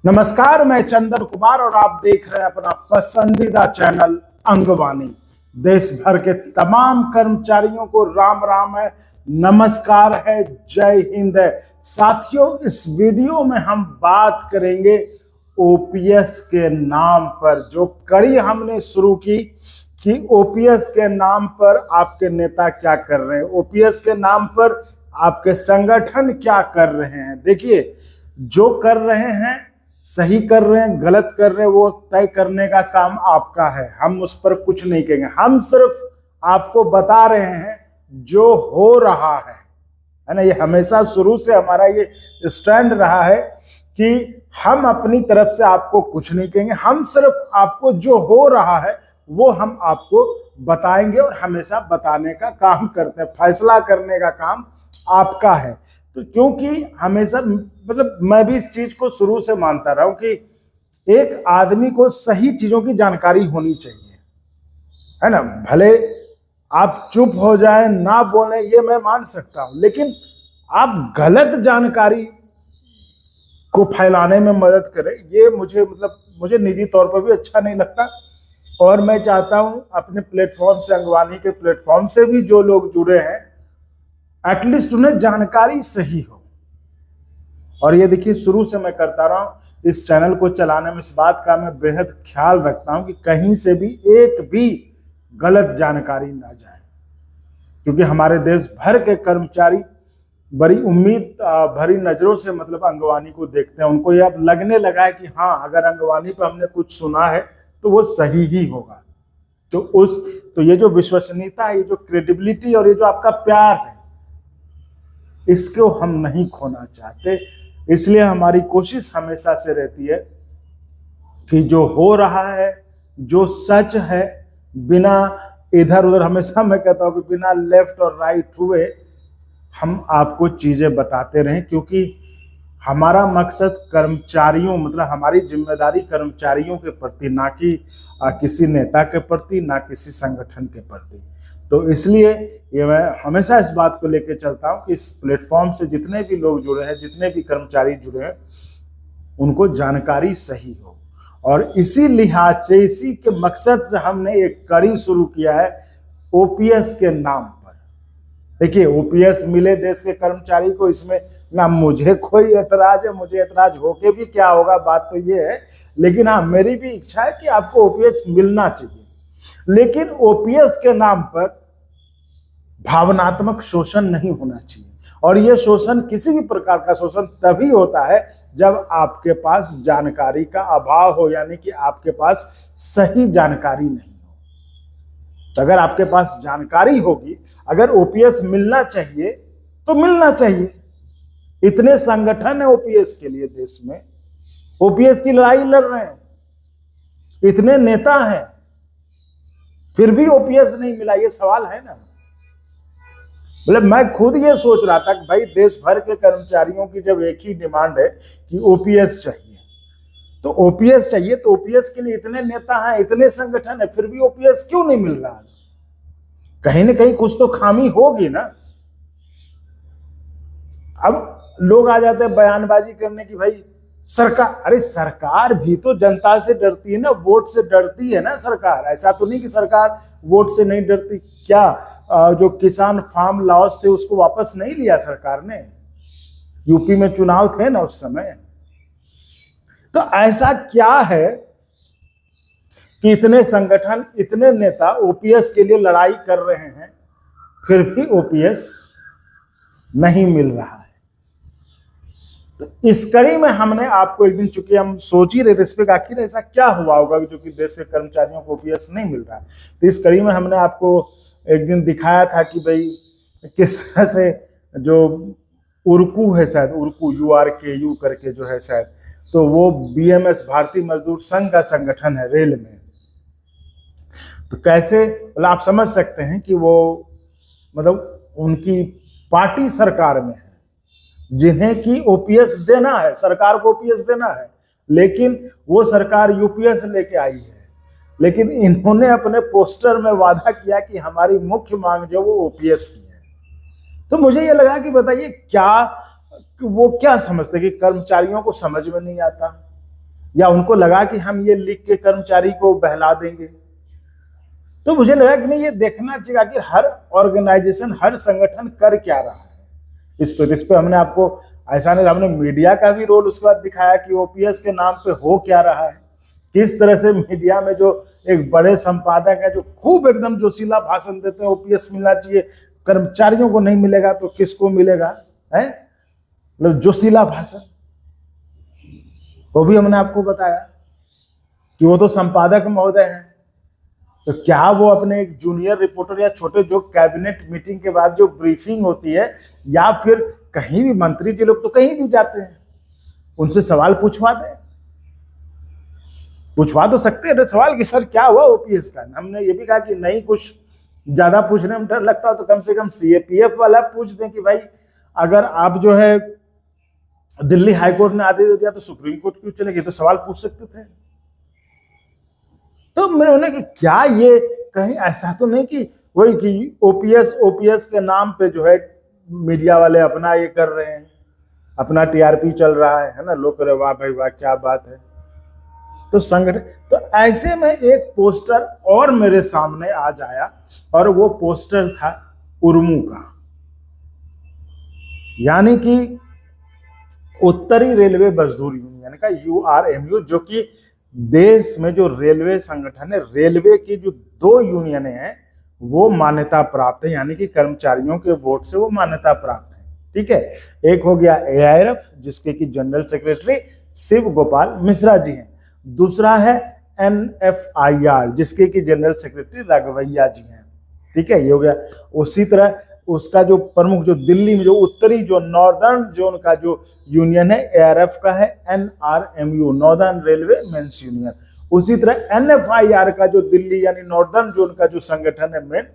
नमस्कार, मैं चंदन कुमार और आप देख रहे हैं अपना पसंदीदा चैनल अंगवानी। देश भर के तमाम कर्मचारियों को राम राम है, नमस्कार है, जय हिंद है। साथियों, इस वीडियो में हम बात करेंगे ओपीएस के नाम पर। जो कड़ी हमने शुरू की कि ओपीएस के नाम पर आपके नेता क्या कर रहे हैं, ओपीएस के नाम पर आपके संगठन क्या कर रहे हैं। देखिए, जो कर रहे हैं, सही कर रहे हैं, गलत कर रहे हैं, वो तय करने का काम आपका है। हम उस पर कुछ नहीं कहेंगे, हम सिर्फ आपको बता रहे हैं जो हो रहा है ना। ये हमेशा शुरू से हमारा ये स्टैंड रहा है कि हम अपनी तरफ से आपको कुछ नहीं कहेंगे, हम सिर्फ आपको जो हो रहा है वो हम आपको बताएंगे और हमेशा बताने का काम करते हैं। फैसला करने का काम आपका है। तो क्योंकि हमेशा मतलब मैं भी इस चीज को शुरू से मानता रहा हूं कि एक आदमी को सही चीजों की जानकारी होनी चाहिए, है ना। भले आप चुप हो जाएं, ना बोलें, ये मैं मान सकता हूं, लेकिन आप गलत जानकारी को फैलाने में मदद करें, ये मुझे निजी तौर पर भी अच्छा नहीं लगता। और मैं चाहता हूं अपने प्लेटफॉर्म से, अंगवानी के प्लेटफॉर्म से भी जो लोग जुड़े हैं, एटलीस्ट उन्हें जानकारी सही हो। और ये देखिए, शुरू से मैं करता रहा हूं, इस चैनल को चलाने में इस बात का मैं बेहद ख्याल रखता हूं कि कहीं से भी एक भी गलत जानकारी ना जाए, क्योंकि हमारे देश भर के कर्मचारी बड़ी उम्मीद भरी नजरों से अंगवानी को देखते हैं। उनको ये अब लगने लगा है कि हाँ, अगर अंगवानी पर हमने कुछ सुना है तो वो सही ही होगा। तो ये जो विश्वसनीयता है, ये जो क्रेडिबिलिटी और ये जो आपका प्यार है, इसको हम नहीं खोना चाहते। इसलिए हमारी कोशिश हमेशा से रहती है कि जो हो रहा है, जो सच है, बिना इधर उधर, हमेशा मैं कहता हूं कि बिना लेफ्ट और राइट हुए हम आपको चीजें बताते रहें, क्योंकि हमारा मकसद कर्मचारियों हमारी जिम्मेदारी कर्मचारियों के प्रति, ना कि किसी नेता के प्रति, ना किसी संगठन के प्रति। तो इसलिए ये मैं हमेशा इस बात को लेकर चलता हूं कि इस प्लेटफॉर्म से जितने भी लोग जुड़े हैं, जितने भी कर्मचारी जुड़े हैं, उनको जानकारी सही हो। और इसी लिहाज से, इसी के मकसद से हमने एक कड़ी शुरू किया है ओपीएस के नाम पर। देखिए, ओपीएस मिले देश के कर्मचारी को, इसमें ना मुझे कोई एतराज है, मुझे एतराज होके भी क्या होगा, बात तो ये है। लेकिन हाँ, मेरी भी इच्छा है कि आपको ओपीएस मिलना चाहिए, लेकिन ओपीएस के नाम पर भावनात्मक शोषण नहीं होना चाहिए। और यह शोषण, किसी भी प्रकार का शोषण तभी होता है जब आपके पास जानकारी का अभाव हो, यानी कि आपके पास सही जानकारी नहीं हो। तो अगर आपके पास जानकारी होगी, अगर ओपीएस मिलना चाहिए तो मिलना चाहिए। इतने संगठन है ओपीएस के लिए देश में, ओपीएस की लड़ाई लड़ रहे हैं, इतने नेता हैं, फिर भी ओपीएस नहीं मिला, ये सवाल है ना। मैं खुद ये सोच रहा था कि भाई, देश भर के कर्मचारियों की जब एक ही डिमांड है कि ओपीएस चाहिए, तो ओपीएस चाहिए, तो ओपीएस के लिए इतने नेता हैं, इतने संगठन है, फिर भी ओपीएस क्यों नहीं मिल रहा? कहीं ना कहीं कुछ तो खामी होगी ना। अब लोग आ जाते हैं बयानबाजी करने की, भाई सरकार, अरे सरकार भी तो जनता से डरती है ना, वोट से डरती है ना सरकार। ऐसा तो नहीं कि सरकार वोट से नहीं डरती। क्या जो किसान फार्म लॉस थे उसको वापस नहीं लिया सरकार ने? यूपी में चुनाव थे ना उस समय। तो ऐसा क्या है कि इतने संगठन, इतने नेता ओपीएस के लिए लड़ाई कर रहे हैं, फिर भी ओपीएस नहीं मिल रहा है? तो इस कड़ी में हमने आपको एक दिन, चूंकि हम सोच ही रहे थे इस पे, आखिर ऐसा क्या हुआ होगा जो कि देश के कर्मचारियों को ओपीएस नहीं मिल रहा है। तो इस कड़ी में हमने आपको एक दिन दिखाया था कि भाई किस तरह से जो उर्कू है, शायद उर्कू, URKU करके जो है शायद, तो वो बीएमएस, भारतीय मजदूर संघ का संगठन है रेल में। तो कैसे, आप समझ सकते हैं कि वो उनकी पार्टी सरकार में है, जिन्हें कि ओपीएस देना है, सरकार को ओपीएस देना है, लेकिन वो सरकार यूपीएस लेके आई है। लेकिन इन्होंने अपने पोस्टर में वादा किया कि हमारी मुख्य मांग जो वो ओपीएस की है। तो मुझे ये लगा कि बताइए, क्या वो क्या समझते कि कर्मचारियों को समझ में नहीं आता? या उनको लगा कि हम ये लिख के कर्मचारी को बहला देंगे? तो मुझे लगा कि नहीं, ये देखना चाहिए कि हर ऑर्गेनाइजेशन, हर संगठन कर क्या रहा है इस पे हमने आपको ऐसा नहीं, हमने मीडिया का भी रोल उसके बाद दिखाया कि ओपीएस के नाम पे हो क्या रहा है, किस तरह से मीडिया में जो एक बड़े संपादक है जो खूब एकदम जोशीला भाषण देते हैं, ओपीएस मिलना चाहिए, कर्मचारियों को नहीं मिलेगा तो किसको मिलेगा, है मतलब जोशीला भाषण। वो भी हमने आपको बताया कि वो तो संपादक महोदय हैं, तो क्या वो अपने एक जूनियर रिपोर्टर या छोटे जो कैबिनेट मीटिंग के बाद जो ब्रीफिंग होती है, या फिर कहीं भी मंत्री जी लोग तो कहीं भी जाते हैं, उनसे सवाल पूछवा तो सकते हैं सवाल कि सर क्या हुआ ओपीएस का। हमने ये भी कहा कि नहीं, कुछ ज्यादा पूछने में डर लगता हो तो कम से कम सीएपीएफ वाला पूछ दें कि भाई अगर आप जो है दिल्ली हाईकोर्ट ने आदेश दे दिया तो सुप्रीम कोर्ट क्यों चलेगी, तो सवाल पूछ सकते थे। तो मैंने कि क्या ये कहीं ऐसा तो नहीं कि वही कि ओपीएस के नाम पे जो है मीडिया वाले अपना ये कर रहे हैं, अपना टीआरपी चल रहा है ना, लोग कह रहे वाह भाई वाह क्या बात है। तो संगठन, तो ऐसे में एक पोस्टर और मेरे सामने आज आया और वो पोस्टर था उर्मू का, यानी कि उत्तरी रेलवे मजदूर यूनियन का यूआरएमयू, जो कि देश में जो रेलवे संगठन है, रेलवे की जो 2 यूनियनें हैं वो मान्यता प्राप्त है, यानी कि कर्मचारियों के वोट से वो मान्यता प्राप्त है। ठीक है, एक हो गया एआईआरएफ जिसके कि जनरल सेक्रेटरी शिव गोपाल मिश्रा जी हैं, दूसरा है एनएफआईआर जिसके कि जनरल सेक्रेटरी राघवैया जी हैं। ठीक है, ये हो गया। उसी तरह उसका जो प्रमुख जो दिल्ली में जो उत्तरी जो नॉर्दर्न जोन का जो यूनियन है एआरएफ का है NRMU, northern railway mains union. उसी तरह एनएफआईआर का जो दिल्ली यानी नॉर्दर्न जोन का जो संगठन है मेन,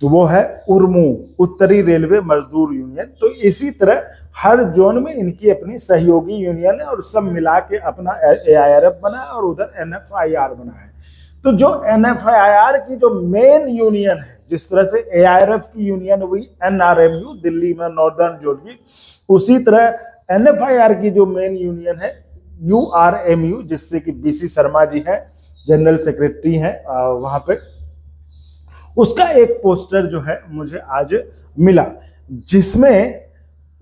तो वो है उर्मू, उत्तरी रेलवे मजदूर यूनियन। तो इसी तरह हर जोन में इनकी अपनी सहयोगी यूनियन है और सब मिला के अपना एआईआरएफ बना है और उधर एनएफआईआर बना है। तो जो एनएफआईआर की जो मेन यूनियन है, जिस तरह से एआईआरएफ की यूनियन हुई एनआरएमयू दिल्ली में नॉर्दर्न जोन की, उसी तरह एनएफआईआर की जो मेन यूनियन है यूआरएमयू जिससे कि बीसी शर्मा जी हैं, जनरल सेक्रेटरी हैं वहां पे, उसका एक पोस्टर जो है मुझे आज मिला जिसमें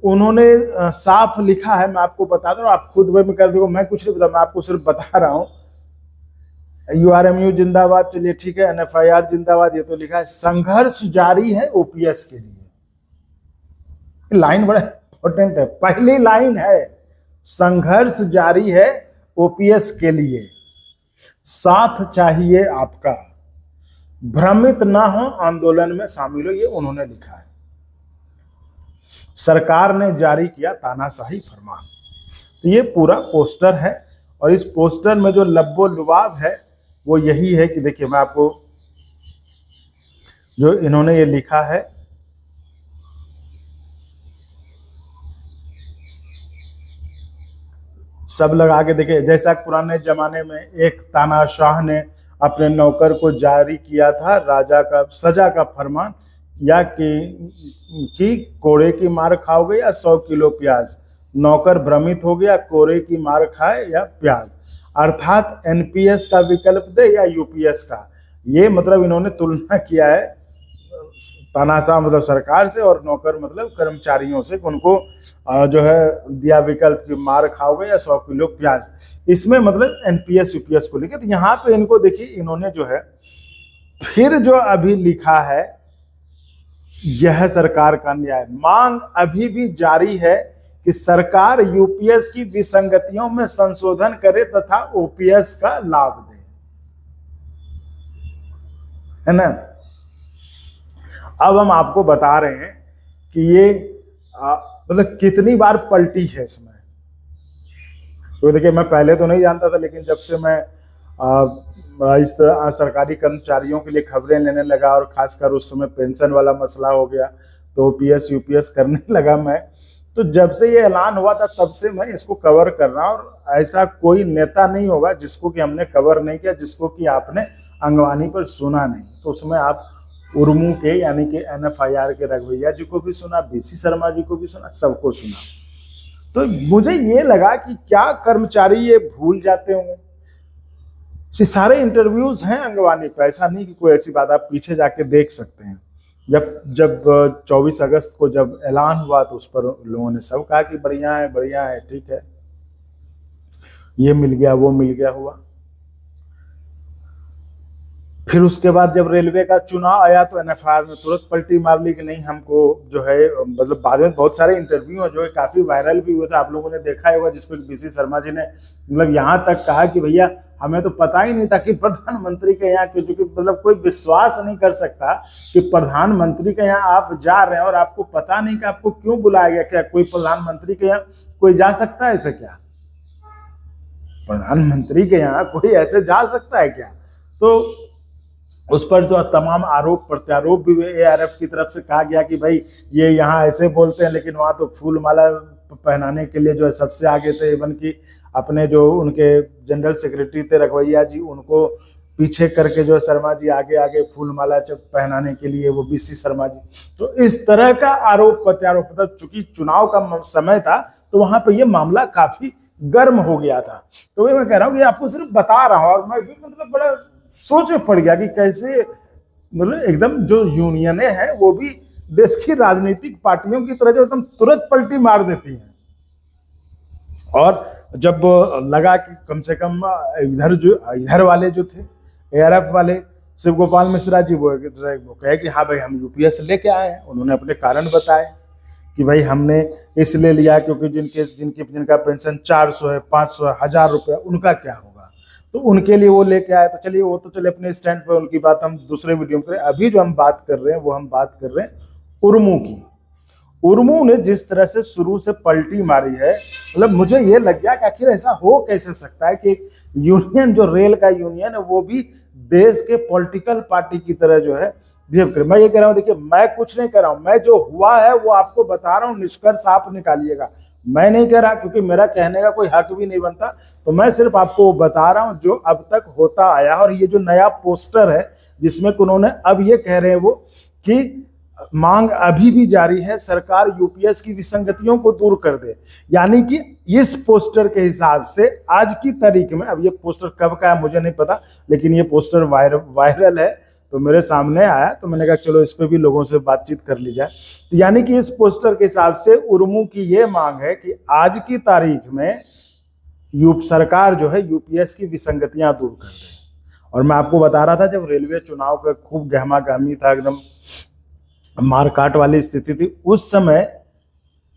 उन्होंने साफ लिखा है, मैं आपको बता दूं, आप खुद में कर दो, मैं कुछ नहीं बता, मैं आपको सिर्फ बता रहा हूं। यूआरएमयू जिंदाबाद, चलिए ठीक है, एनएफआईआर जिंदाबाद, ये तो लिखा है संघर्ष जारी है ओपीएस के लिए। लाइन बड़ा इंपॉर्टेंट है, पहली लाइन है संघर्ष जारी है ओपीएस के लिए, साथ चाहिए आपका, भ्रमित ना हो, आंदोलन में शामिल हो, ये उन्होंने लिखा है। सरकार ने जारी किया तानाशाही फरमान, तो ये पूरा पोस्टर है और इस पोस्टर में जो लब्बो लुबाब है वो यही है कि देखिए मैं आपको जो इन्होंने ये लिखा है, सब लगा के देखिए, जैसा पुराने जमाने में एक तानाशाह ने अपने नौकर को जारी किया था राजा का सजा का फरमान, या कि कोड़े की मार खाओगे या 100 किलो प्याज, नौकर भ्रमित हो गया, कोड़े की मार खाए या प्याज, अर्थात एनपीएस का विकल्प दे या यूपीएस का। ये मतलब इन्होंने तुलना किया है तानाशाह मतलब सरकार से और नौकर मतलब कर्मचारियों से, उनको जो है दिया विकल्प कि मार खाओगे या 100 किलो प्याज, इसमें मतलब एनपीएस यूपीएस को लेकर। तो यहाँ पे इनको देखिए इन्होंने जो है फिर जो अभी लिखा है, यह सरकार का न्याय, मांग अभी भी जारी है कि सरकार यूपीएस की विसंगतियों में संशोधन करे तथा ओपीएस का लाभ दे, है ना। अब हम आपको बता रहे हैं कि ये मतलब कितनी बार पलटी है इसमें। तो देखिए मैं पहले तो नहीं जानता था, लेकिन जब से मैं इस तरह सरकारी कर्मचारियों के लिए खबरें लेने लगा और खासकर उस समय पेंशन वाला मसला हो गया तो ओपीएस यूपीएस करने लगा मैं, तो जब से ये ऐलान हुआ था तब से मैं इसको कवर कर रहा हूँ। और ऐसा कोई नेता नहीं होगा जिसको कि हमने कवर नहीं किया, जिसको कि आपने अंगवानी पर सुना नहीं। तो उसमें आप उर्मू के यानी कि एनएफआईआर के राघवैया जी को भी सुना, बीसी शर्मा जी को भी सुना, सबको सुना। तो मुझे ये लगा कि क्या कर्मचारी ये भूल जाते होंगे। सारे इंटरव्यूज हैं अंगवानी पे, ऐसा नहीं कि कोई ऐसी बात, आप पीछे जाके देख सकते हैं। जब जब 24 अगस्त को जब ऐलान हुआ तो उस पर लोगों ने सब कहा कि बढ़िया है, ठीक है, ये मिल गया, वो मिल गया हुआ। फिर उसके बाद जब रेलवे का चुनाव आया तो एनएफआर ने तुरंत पलटी मार ली कि नहीं, हमको जो है, मतलब बाद में बहुत सारे इंटरव्यू हैं जो है काफी वायरल भी हुए थे, आप लोगों ने देखा होगा, जिसपे बीसी शर्मा जी ने मतलब यहाँ तक कहा कि भैया हमें तो पता ही नहीं था कि प्रधानमंत्री के यहाँ, क्योंकि मतलब कोई विश्वास नहीं कर सकता कि प्रधानमंत्री के यहाँ आप जा रहे हैं और आपको पता नहीं कि आपको क्यों बुलाया गया। क्या कोई प्रधानमंत्री के यहाँ कोई जा सकता है ऐसे? क्या प्रधानमंत्री के यहाँ कोई ऐसे जा सकता है क्या? तो उस पर जो तमाम आरोप प्रत्यारोप भी एआरएफ की तरफ से कहा गया कि भाई ये यहाँ ऐसे बोलते हैं, लेकिन वहाँ तो फूल माला पहनाने के लिए जो है सबसे आगे थे। इवन की अपने जो उनके जनरल सेक्रेटरी थे रघवैया जी, उनको पीछे करके जो है शर्मा जी आगे आगे फूल माला पहनाने के लिए, वो बीसी शर्मा जी। तो इस तरह का आरोप प्रत्यारोप, मतलब चूंकि चुनाव का समय था तो वहां पर यह मामला काफी गर्म हो गया था। तो मैं कह रहा हूँ कि आपको सिर्फ बता रहा हूँ, और मैं भी मतलब बड़ा सोच में पड़ गया कि कैसे मतलब एकदम जो यूनियनें हैं वो भी देश की राजनीतिक पार्टियों की तरह जो एकदम तुरंत पलटी मार देती हैं। और जब लगा कि कम से कम इधर वाले जो थे एआरएफ वाले शिव गोपाल मिश्रा जी, वो कहे कि हाँ भाई हम यूपीएस लेके आए हैं। उन्होंने अपने कारण बताए कि भाई हमने इसलिए लिया क्योंकि जिनका पेंशन 400 है, 500 है, 1000 रुपये, उनका क्या होगा, तो उनके लिए वो लेके आए। तो चलिए वो तो चले अपने स्टैंड पे, उनकी बात हम दूसरे वीडियो में करें। अभी जो हम बात कर रहे हैं वो हम बात कर रहे हैं उर्मू की। उर्मू ने जिस तरह से शुरू से पलटी मारी है, मतलब मुझे ये लग गया कि आखिर ऐसा हो कैसे सकता है कि एक यूनियन जो रेल का यूनियन है वो भी देश के पॉलिटिकल पार्टी की तरह जो है बिहेव करे। मैं ये कह रहा हूँ, देखिए मैं कुछ नहीं कर रहा हूँ, मैं जो हुआ है वो आपको बता रहा हूँ, निष्कर्ष आप निकालिएगा। मैं नहीं कह रहा, क्योंकि मेरा कहने का कोई हक भी नहीं बनता, तो मैं सिर्फ आपको बता रहा हूं जो अब तक होता आया। और ये जो नया पोस्टर है जिसमें उन्होंने अब ये कह रहे हैं वो कि मांग अभी भी जारी है, सरकार यूपीएस की विसंगतियों को दूर कर दे। यानी कि इस पोस्टर के हिसाब से आज की तारीख में, अब ये पोस्टर कब का है मुझे नहीं पता, लेकिन ये पोस्टर वायरल है तो मेरे सामने आया, तो मैंने कहा चलो इस पे भी लोगों से बातचीत कर ली जाए। तो यानी कि इस पोस्टर के हिसाब से उर्मू की ये मांग है कि आज की तारीख में सरकार जो है यूपीएस की विसंगतियां दूर कर दे। और मैं आपको बता रहा था जब रेलवे चुनाव का खूब गहमा गहमी था, एकदम मारकाट वाली स्थिति थी, उस समय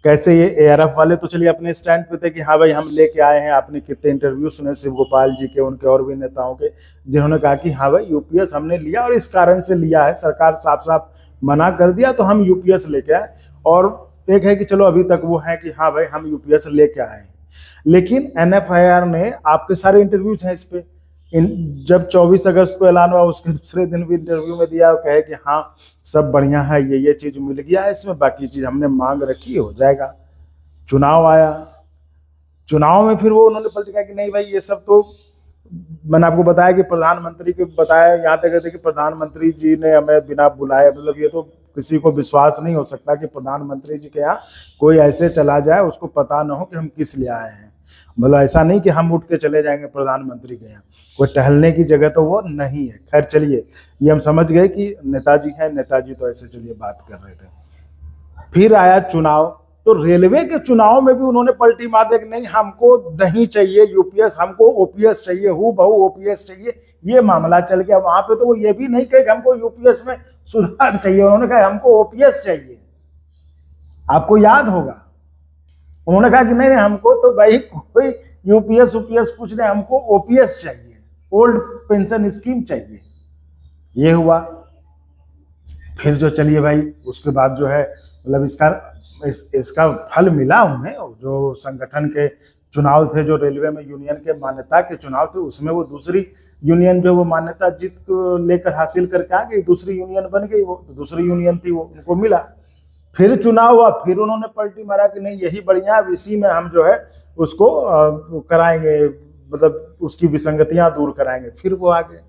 कैसे ये एआरएफ वाले तो चलिए अपने स्टैंड पे थे कि हाँ भाई हम लेके आए हैं। आपने कितने इंटरव्यू सुने शिव गोपाल जी के, उनके और भी नेताओं के, जिन्होंने कहा कि हाँ भाई यूपीएस हमने लिया और इस कारण से लिया है, सरकार साफ साफ मना कर दिया तो हम यूपीएस लेके आए। और एक है कि चलो अभी तक वो है कि हाँ भाई हम यूपीएस लेके आए हैं, लेकिन एनएफआईआर ने आपके सारे इंटरव्यूज हैं इस पे, जब 24 अगस्त को ऐलान हुआ उसके दूसरे दिन भी इंटरव्यू में दिया, कहे कि हाँ सब बढ़िया है, ये चीज मिल गया है इसमें, बाकी चीज हमने मांग रखी हो जाएगा। चुनाव आया, चुनाव में फिर वो उन्होंने पलट कहा कि नहीं भाई ये सब तो, मैंने आपको बताया कि प्रधानमंत्री के बताया, यहाँ तक कहते कि प्रधानमंत्री जी ने हमें बिना बुलाए, मतलब ये तो किसी को विश्वास नहीं हो सकता कि प्रधानमंत्री जी के यहाँ कोई ऐसे चला जाए उसको पता ना हो कि हम किस लिए आए हैं। मतलब ऐसा नहीं कि हम उठ के चले जाएंगे प्रधानमंत्री के यहाँ, कोई टहलने की जगह तो वो नहीं है। खैर चलिए, ये हम समझ गए कि नेताजी हैं, नेताजी तो ऐसे चलिए बात कर रहे थे। फिर आया चुनाव, तो रेलवे के चुनाव में भी उन्होंने पलटी मार दिया कि नहीं हमको नहीं चाहिए यूपीएस, हमको ओपीएस चाहिए, हूबहू ओपीएस चाहिए। ये मामला चल गया। वहां पे तो वो ये भी नहीं कहे कि हमको यूपीएस में सुधार चाहिए, उन्होंने कहा हमको ओपीएस चाहिए। आपको याद होगा उन्होंने कहा कि नहीं हमको तो भाई कोई यूपीएस यूपीएस कुछ नहीं, हमको ओपीएस चाहिए, ओल्ड पेंशन स्कीम चाहिए। ये हुआ। फिर जो चलिए भाई उसके बाद जो है मतलब इसका फल मिला उन्हें। जो संगठन के चुनाव थे, जो रेलवे में यूनियन के मान्यता के चुनाव थे, उसमें वो दूसरी यूनियन जो वो मान्यता जीत लेकर हासिल करके आ गई, दूसरी यूनियन बन गई। वो दूसरी यूनियन थी वो उनको मिला। फिर चुनाव हुआ, फिर उन्होंने पलटी मारा कि नहीं यही बढ़िया है, इसी में हम जो है उसको कराएंगे, मतलब उसकी विसंगतियां दूर कराएंगे। फिर वो आ गए।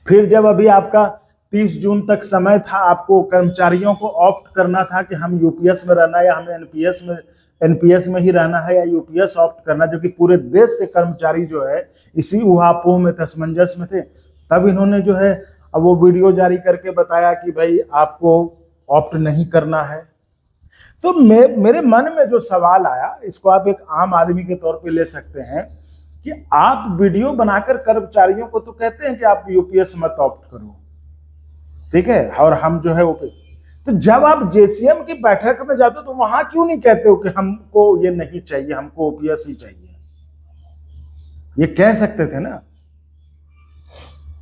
फिर जब अभी आपका 30 जून तक समय था, आपको कर्मचारियों को ऑप्ट करना था कि हम यूपीएस में रहना या हमें एनपीएस में एनपीएस में ही रहना है या यूपीएस ऑप्ट करना, जो कि पूरे देश के कर्मचारी जो है इसी उहापोह में थे, असमंजस में थे। तब इन्होंने जो है अब वो वीडियो जारी करके बताया कि भाई आपको ऑप्ट नहीं करना है। तो मेरे मन में जो सवाल आया, इसको आप एक आम आदमी के तौर पे ले सकते हैं कि आप वीडियो बनाकर कर्मचारियों को तो कहते हैं कि आप यूपीएस मत ऑप्ट करो, ठीक है, और हम जो है वो, तो जब आप जेसीएम की बैठक में जाते हो तो वहां क्यों नहीं कहते हो कि हमको ये नहीं चाहिए, हमको ओपीएस ही चाहिए? ये कह सकते थे ना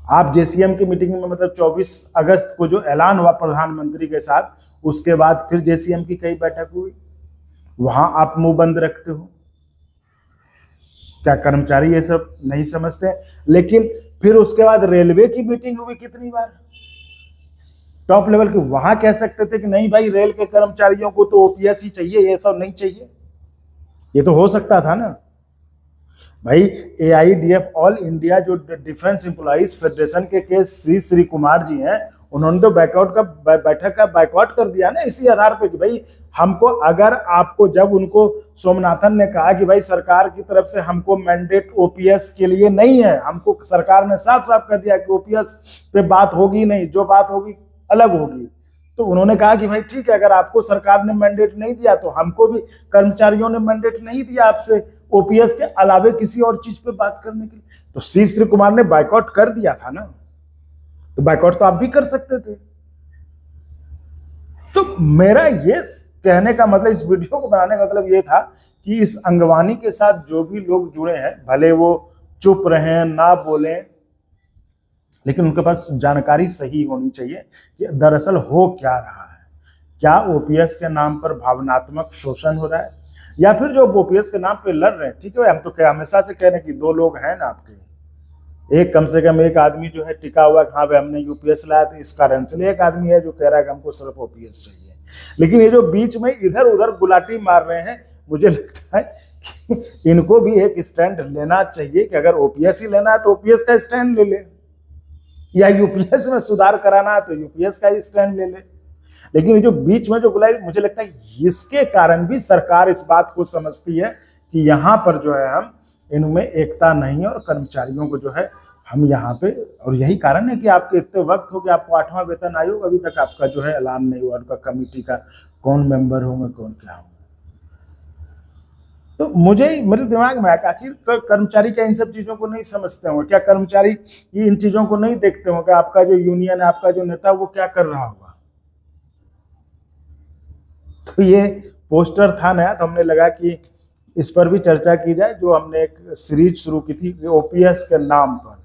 आप जेसीएम की मीटिंग में। मतलब 24 अगस्त को जो ऐलान हुआ प्रधानमंत्री के साथ, उसके बाद फिर जेसीएम की कई बैठक हुई, वहां आप मुंह बंद रखते हो। क्या कर्मचारी ये सब नहीं समझते? लेकिन फिर उसके बाद रेलवे की मीटिंग हुई कितनी बार, टॉप लेवल की, वहां कह सकते थे कि नहीं भाई रेल के कर्मचारियों को तो ओपीएस ही चाहिए, ये सब नहीं चाहिए। ये तो हो सकता था ना भाई। एआईडीएफ ऑल इंडिया जो डिफेंस एम्प्लॉइज फेडरेशन के श्री कुमार जी हैं, उन्होंने तो बैठक का बाइकआउट कर दिया ना, इसी आधार पे कि भाई हमको, अगर आपको, जब उनको सोमनाथन ने कहा कि भाई सरकार की तरफ से हमको मैंडेट ओपीएस के लिए नहीं है, हमको सरकार ने साफ साफ कह दिया कि ओपीएस पे बात होगी नहीं, जो बात होगी अलग होगी। तो उन्होंने कहा कि भाई ठीक है, अगर आपको सरकार ने मैंडेट नहीं दिया तो हमको भी कर्मचारियों ने मैंडेट नहीं दिया आपसे ओपीएस के अलावे किसी और चीज पे बात करने के लिए। तो श्री कुमार ने बाइकआउट कर दिया था ना, तो बाइकआउट तो आप भी कर सकते थे। तो मेरा ये कहने का मतलब, इस वीडियो को बनाने का मतलब ये था कि इस अंगवानी के साथ जो भी लोग जुड़े हैं, भले वो चुप रहें, ना बोलें, लेकिन उनके पास जानकारी सही होनी चाहिए कि दरअसल हो क्या रहा है। क्या ओपीएस के नाम पर भावनात्मक शोषण हो रहा है, या फिर जो ओपीएस के नाम पे लड़ रहे हैं, ठीक है, हम तो क्या हमेशा से कह रहे हैं कि दो लोग हैं ना आपके, एक कम से कम एक आदमी जो है टिका हुआ है, हाँ भाई हमने यूपीएस लाया तो इस कारण से, एक आदमी है जो कह रहा है कि हमको सिर्फ ओपीएस चाहिए। लेकिन ये जो बीच में इधर उधर गुलाटी मार रहे हैं, मुझे लगता है कि इनको भी एक स्टैंड लेना चाहिए कि अगर ओपीएस ही लेना है तो ओपीएस का स्टैंड ले ले, या यूपीएस में सुधार कराना है तो यूपीएस का ही स्टैंड ले ले। लेकिन ये जो बीच में जो गुलाई, मुझे लगता है इसके कारण भी सरकार इस बात को समझती है कि यहाँ पर जो है हम, इनमें एकता नहीं है और कर्मचारियों को जो है हम यहाँ पे, और यही कारण है कि आपके इतने वक्त हो गया, आपको 8वां वेतन आयोग अभी तक आपका जो है ऐलान नहीं हुआ, उनका कमेटी का कौन मेंबर होंगे, कौन क्या होंगे। तो मेरे दिमाग में आया, आखिर कर्मचारी क्या इन सब चीजों को नहीं समझते होंगे? क्या कर्मचारी इन चीजों को नहीं देखते होंगे? आपका जो यूनियन है, आपका जो नेता, वो क्या कर रहा होगा? तो ये पोस्टर था नया, तो हमने लगा कि इस पर भी चर्चा की जाए, जो हमने एक सीरीज शुरू की थी ओपीएस के नाम पर।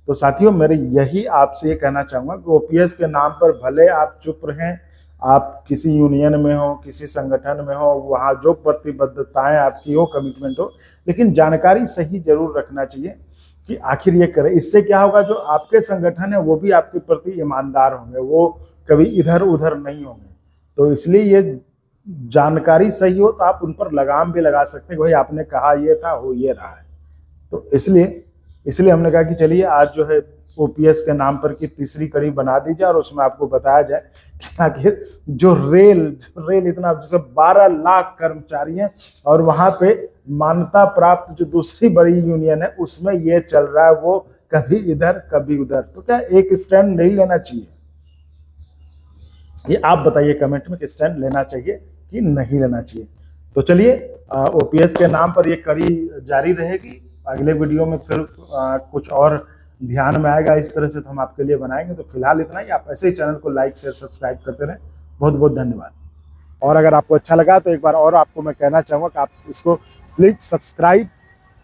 तो साथियों, मेरे यही आपसे ये कहना चाहूंगा कि ओपीएस के नाम पर भले आप चुप रहें, आप किसी यूनियन में हो, किसी संगठन में हो, वहाँ जो प्रतिबद्धताएं आपकी हो, कमिटमेंट हो, लेकिन जानकारी सही जरूर रखना चाहिए कि आखिर ये करें। इससे क्या होगा, जो आपके संगठन है वो भी आपके प्रति ईमानदार होंगे, वो कभी इधर उधर नहीं होंगे। तो इसलिए ये जानकारी सही हो तो आप उन पर लगाम भी लगा सकते हैं, भाई आपने कहा ये था, हो ये रहा है। तो इसलिए हमने कहा कि चलिए आज जो है ओपीएस के नाम पर की तीसरी कड़ी बना दी जाए, और उसमें आपको बताया जाए कि आखिर जो रेल इतना, जैसे 12 लाख कर्मचारी हैं, और वहां पे मान्यता प्राप्त जो दूसरी बड़ी यूनियन है उसमें ये चल रहा है, वो कभी इधर कभी उधर। तो क्या एक स्टैंड नहीं लेना चाहिए? ये आप बताइए कमेंट में कि स्टैंड लेना चाहिए कि नहीं लेना चाहिए। तो चलिए, ओपीएस के नाम पर ये कड़ी जारी रहेगी। अगले वीडियो में फिर कुछ और ध्यान में आएगा इस तरह से, तो हम आपके लिए बनाएंगे। तो फिलहाल इतना ही। आप ऐसे ही चैनल को लाइक शेयर सब्सक्राइब करते रहें। बहुत बहुत धन्यवाद। और अगर आपको अच्छा लगा तो एक बार और आपको मैं कहना चाहूँगा कि आप इसको प्लीज सब्सक्राइब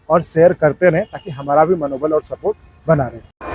और शेयर करते रहें, ताकि हमारा भी मनोबल और सपोर्ट बना रहे।